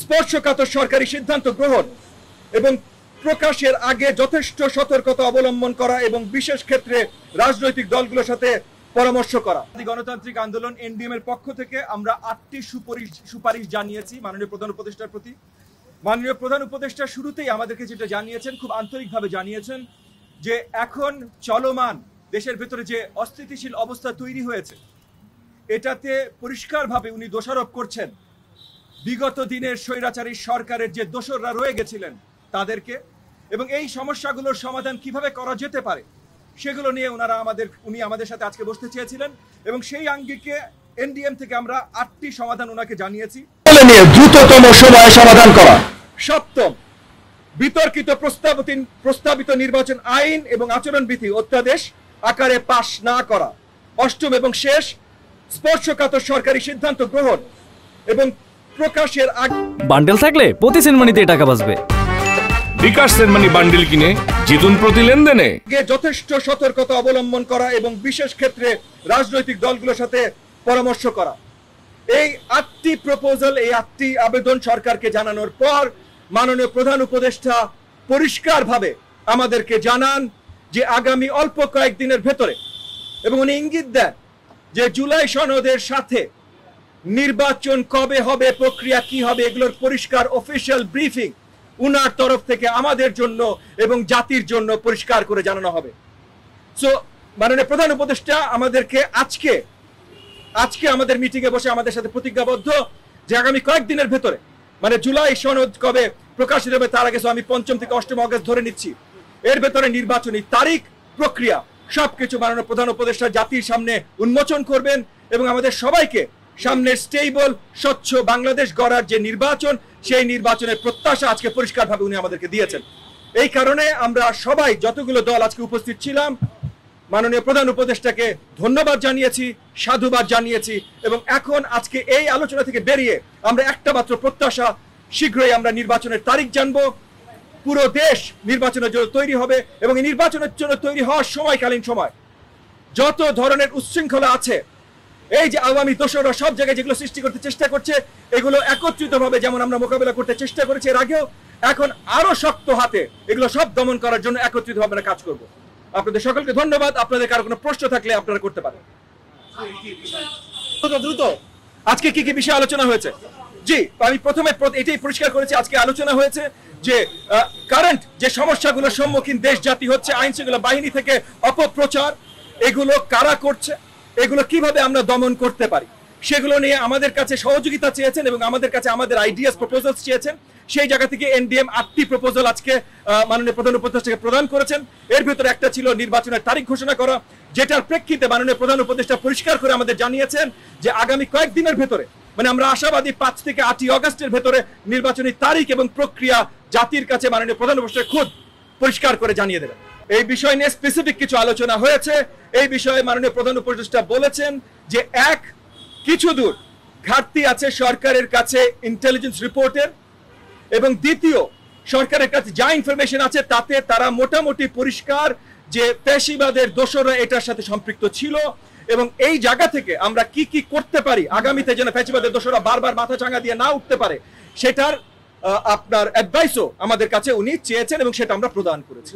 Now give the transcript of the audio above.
স্পর্শকাতর সরকারি সিদ্ধান্ত গ্রহণ এবং প্রকাশের আগে যথেষ্ট সতর্কতা অবলম্বন করা এবং বিশেষ ক্ষেত্রে রাজনৈতিক দলগুলোর সাথে পরামর্শ করা। গণতান্ত্রিক আন্দোলন এনডিএম এর পক্ষ থেকে আমরা 8টি সুপারিশ জানিয়েছি মাননীয় প্রধান উপদেষ্টার প্রতি। মাননীয় প্রধান উপদেষ্টা শুরুতেই আমাদেরকে যেটা জানিয়েছেন, খুব আন্তরিকভাবে জানিয়েছেন যে এখন চলমান দেশের ভেতরে যে অস্থিতিশীল অবস্থা তৈরি হয়েছে, এটাতে পরিষ্কারভাবে উনি দোষারোপ করছেন বিগত দিনের স্বৈরাচারী সরকারের যে দোসররা রয়ে গেছিলেন তাদেরকে, এবং এই সমস্যাগুলোর সমাধান কিভাবে করা যেতে পারে সেগুলো নিয়ে উনি আমাদের সাথে আজকে বসতে চেয়েছিলেন এবং সেই আঙ্গিকে এনডিএম থেকে আমরা 8টি সমাধান ওনাকে জানিয়েছি। দ্রুততম সময়ে সমাধান করা। সপ্তম, বিতর্কিত প্রস্তাবিত নির্বাচন আইন এবং আচরণবিধি অধ্যাদেশ আকারে পাশ না করা। অষ্টম এবং শেষ, স্পর্শকাতর সরকারি সিদ্ধান্ত গ্রহণ এবং প্রকাশের আগে বান্ডেল থাকলে প্রতি সেনমানিতে টাকা বাঁচবে। বিকাশ সেনমানি বান্ডেল কিনে জিতুন প্রতি লেনদেনে। যথেষ্ট সতর্কতা অবলম্বন করা এবং বিশেষ ক্ষেত্রে রাজনৈতিক দলগুলোর সাথে পরামর্শ করা। এই 8টি প্রপোজাল, এই 8টি আবেদন সরকারকে জানানোর পর মাননীয় প্রধান উপদেষ্টা পরিষ্কারভাবে আমাদেরকে জানান যে আগামী অল্প কয়েকদিনের ভেতরে, এবং উনি ইঙ্গিত দেন যে জুলাই সনদের সাথে নির্বাচন কবে হবে, প্রক্রিয়া কি হবে, এগুলোর পরিষ্কার অফিসিয়াল ব্রিফিং উনার তরফ থেকে আমাদের জন্য এবং জাতির জন্য পরিষ্কার করে জানানো হবে। সো মাননীয় প্রধান উপদেষ্টা আমাদেরকে আজকে আমাদের মিটিংয়ে বসে আমাদের সাথে প্রতিজ্ঞাবদ্ধ যে আগামী কয়েকদিনের ভেতরে, মানে জুলাই সনদ কবে প্রকাশিত হবে তার আগে, আমি 5 থেকে 8 অগস্ট ধরে নিচ্ছি, এর ভেতরে নির্বাচনী তারিখ, প্রক্রিয়া সবকিছু মাননীয় প্রধান উপদেষ্টা জাতির সামনে উন্মোচন করবেন এবং আমাদের সবাইকে সামনে স্টেবল স্বচ্ছ বাংলাদেশ গড়ার যে নির্বাচন, সেই নির্বাচনের প্রত্যাশা আজকে পরিষ্কারভাবে উনি আমাদেরকে দিয়েছেন। এই কারণে আমরা সবাই যতগুলো দল আজকে উপস্থিত ছিলাম মাননীয় প্রধান উপদেষ্টাকে ধন্যবাদ জানিয়েছি, সাধুবাদ জানিয়েছি, এবং এখন আজকে এই আলোচনা থেকে বেরিয়ে আমরা একটা মাত্র প্রত্যাশা, শীঘ্রই আমরা নির্বাচনের তারিখ জানবো, পুরো দেশ নির্বাচনের জন্য তৈরি হবে এবং এই নির্বাচনের জন্য তৈরি হওয়ার সময়কালীন সময় যত ধরনের উচ্ছৃঙ্খলা আছে, এই যে আওয়ামী দোসররা সব জায়গায় যেগুলো সৃষ্টি করতে চেষ্টা করছে, এগুলো একত্রিতভাবে যেমন আমরা মোকাবেলা করতে চেষ্টা করেছি এর আগেও, এখন আরো শক্ত হাতে এগুলো সব দমন করার জন্য একত্রিতভাবে আমরা কাজ করব। আপনাদের সকলকে ধন্যবাদ। আপনাদের কারো কোনো প্রশ্ন থাকলে আপনারা করতে পারেন। দ্রুত আজকে কি কি বিষয়ে আলোচনা হয়েছে? জি, আমি প্রথমে এটাই পরিষ্কার করেছি, আজকে আলোচনা হয়েছে যে কারেন্ট যে সমস্যাগুলোর সম্মুখীন দেশ জাতি হচ্ছে, আইন শৃঙ্খলা বাহিনী থেকে অপপ্রচার, এগুলো কারা করছে, এগুলো কিভাবে আমরা দমন করতে পারি, সেগুলো নিয়ে আমাদের কাছে সহযোগিতা চেয়েছেন এবং আমাদের কাছে আমাদের আইডিয়াস প্রপোজালস চেয়েছেন। সেই জায়গা থেকে এনডিএম 8টি প্রপোজাল আজকে মাননীয় প্রধান উপদেষ্টাকে প্রদান করেছেন। এর ভিতরে একটা ছিল নির্বাচনের তারিখ ঘোষণা করা, যেটার প্রেক্ষিতে মাননীয় প্রধান উপদেষ্টা পরিষ্কার করে আমাদের জানিয়েছেন যে আগামী কয়েকদিনের ভেতরে, মানে আমরা আশাবাদী 5 থেকে 8 অগস্টের ভেতরে নির্বাচনী তারিখ এবং প্রক্রিয়া জাতির কাছে মাননীয় প্রধান উপদেষ্টা খুদ পরিষ্কার করে জানিয়ে দেবেন। এই বিষয় নিয়ে স্পেসিফিক কিছু আলোচনা হয়েছে। এই বিষয়ে মাননীয় প্রধান উপদেষ্টা বলেছেন যে কিছু দূর ঘাটতি আছে সরকারের কাছে ইন্টেলিজেন্স রিপোর্টের, এবং দ্বিতীয়, সরকারের কাছে যা ইনফরমেশন আছে তাতে তারা মোটামুটি পরিষ্কার যে ফ্যাসিবাদের দোসররা এটার সাথে সম্পৃক্ত ছিল, এবং এই জায়গা থেকে আমরা কি কি করতে পারি আগামীতে যেন ফ্যাসিবাদের দোসররা বারবার মাথা চাঙ্গা দিয়ে না উঠতে পারে, সেটার আপনার অ্যাডভাইসও আমাদের কাছে উনি চেয়েছেন এবং সেটা আমরা প্রদান করেছি।